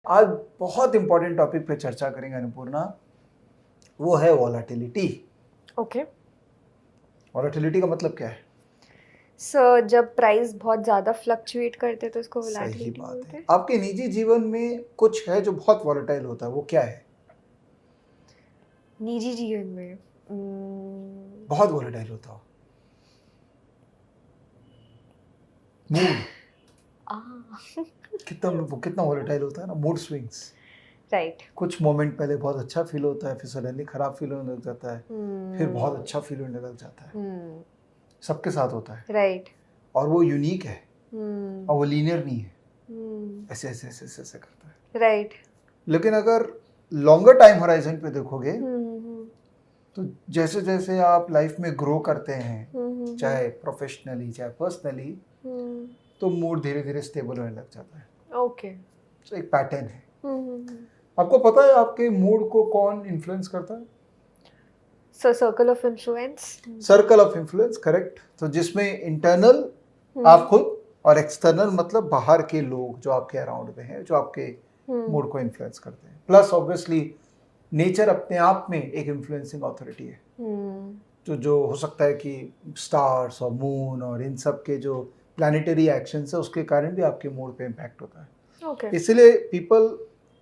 आज बहुत important topic पे चर्चा करेंगे अन्नपूर्णा, वो है वॉलेटिलिटी। ओके वॉलेटिलिटी का मतलब क्या है? सर, जब प्राइस बहुत ज़्यादा फ्लक्चुएट करते हैं तो उसको सही वोलेटिलिटी बात बोलते है। हैं। आपके निजी जीवन में कुछ है जो बहुत वॉलेटाइल होता है, वो क्या है? निजी जीवन में बहुत वॉलेटाइल होता हो। मूड कितना वॉलेटाइल होता है ना, मूड स्विंग्स। राइट। कुछ मोमेंट पहले बहुत अच्छा फील होता है, फिर सडनली खराब फील होने लग जाता है, फिर बहुत अच्छा फील होने लग जाता है। सबके साथ होता है राइट। और वो यूनिक है और वो लीनियर नहीं है, ऐसे ऐसे ऐसे ऐसे ऐसे करता है। राइट। लेकिन अगर लॉन्गर टाइम होराइजन पे देखोगे तो जैसे जैसे आप लाइफ में ग्रो करते हैं, चाहे प्रोफेशनली चाहे पर्सनली, तो मूड धीरे धीरे स्टेबल होने लग जाता है। ओके। तो एक पैटर्न है। आपको पता है आपके मूड को कौन इन्फ्लुएंस करता है? सो circle of influence. Circle of influence, correct. तो जिसमें इंटरनल आप खुद और एक्सटर्नल मतलब बाहर के लोग जो आपके अराउंड में हैं, जो आपके मूड को इन्फ्लुएंस करते हैं। प्लस ऑब्वियसली नेचर अपने आप में एक इन्फ्लुएंसिंग अथॉरिटी है। जो हो सकता है कि स्टार्स और मून और इन सब के जो प्लानिटरी एक्शंस है उसके कारण भी आपके मूड पे इम्पैक्ट होता है। ओके। इसलिए पीपल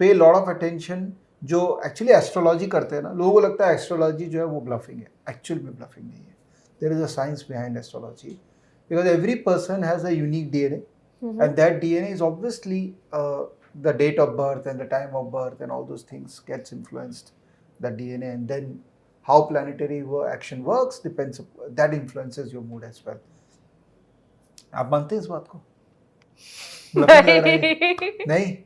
पे लॉट ऑफ अटेंशन जो एक्चुअली एस्ट्रोलॉजी करते हैं ना, लोगों को लगता है एस्ट्रोलॉजी जो है वो ब्लफिंग है। एक्चुअल में ब्लफिंग नहीं है। There is a science behind astrology because every person has a unique DNA and that DNA is obviously the date of birth and the time of birth and all those things gets influenced that DNA, and then how planetary action works depends that influences your mood as well. आप मानते हैं इस बात को? Bluffing लग रहा है? नहीं,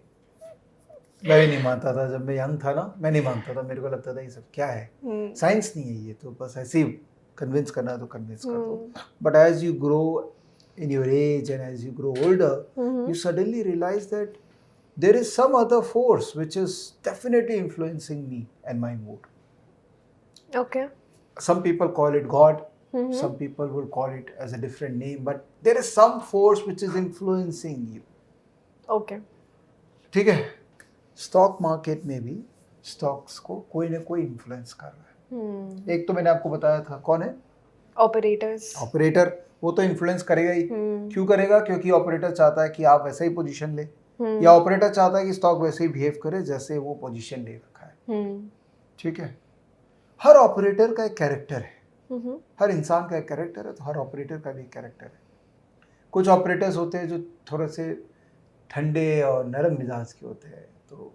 मैं भी नहीं मानता था। जब मैं यंग था ना, मैं नहीं मानता था। मेरे को लगता था ये सब क्या है, साइंस नहीं है ये, तो बस ऐसे ही कन्विंस करना है तो कन्विंस कर दो। But as you grow in your age and as you grow older, you suddenly realize that there is some other force which is definitely influencing me and my mood. Okay. Some people call it God, some people will call it as a different name, but there is some force which is influencing you. Okay. ठीक है? Stock market में भी stocks को कोई ना कोई influence कर रहा है। एक तो मैंने आपको बताया था, कौन है? ऑपरेटर्स। ऑपरेटर। वो तो इन्फ्लुएंस करेगा ही। क्यों करेगा? क्योंकि ऑपरेटर चाहता है कि आप वैसे ही पोजीशन ले, या ऑपरेटर चाहता है कि स्टॉक वैसे ही बिहेव करे जैसे वो पोजीशन ले रखा है। ठीक है? हर ऑपरेटर का एक कैरेक्टर है। हर इंसान का एक कैरेक्टर है, तो हर ऑपरेटर का भी एक कैरेक्टर है। कुछ ऑपरेटर्स होते हैं जो थोड़े से ठंडे और नरम मिजाज के होते हैं, तो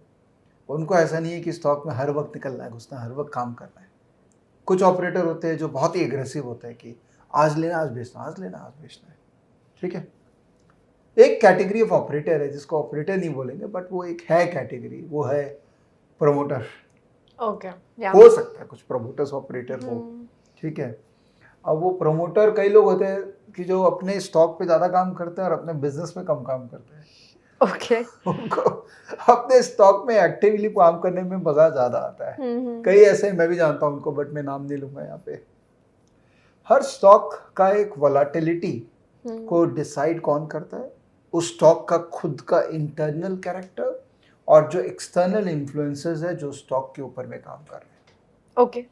उनको ऐसा नहीं है कि स्टॉक में हर वक्त निकलना है, घुसना, हर वक्त काम करना है। कुछ ऑपरेटर होते हैं जो बहुत ही एग्रेसिव होते हैं कि आज लेना आज बेचना, आज लेना आज बेचना है। ठीक है? एक कैटेगरी ऑफ ऑपरेटर है जिसको ऑपरेटर नहीं बोलेंगे, बट वो एक है कैटेगरी, वो है प्रमोटर। ओके। हो सकता है कुछ प्रमोटर्स ऑपरेटर हो। ठीक है? अब वो प्रमोटर कई लोग होते हैं कि जो अपने स्टॉक पे ज़्यादा काम करते हैं और अपने बिजनेस में कम काम करते हैं। ओके। उनको अपने स्टॉक में एक्टिवली काम करने में मज़ा ज़्यादा आता है। कई ऐसे मैं भी जानता हूँ उनको, बट मैं नाम नहीं लूँगा यहाँ पे। हर स्टॉक का एक वोलेटिलिटी को डिसाइड कौन करता है? उस स्टॉक का खुद का इंटरनल कैरेक्टर और जो एक्सटर्नल इन्फ्लुएंसेस है जो स्टॉक के ऊपर में काम कर रहे हैं। ओके।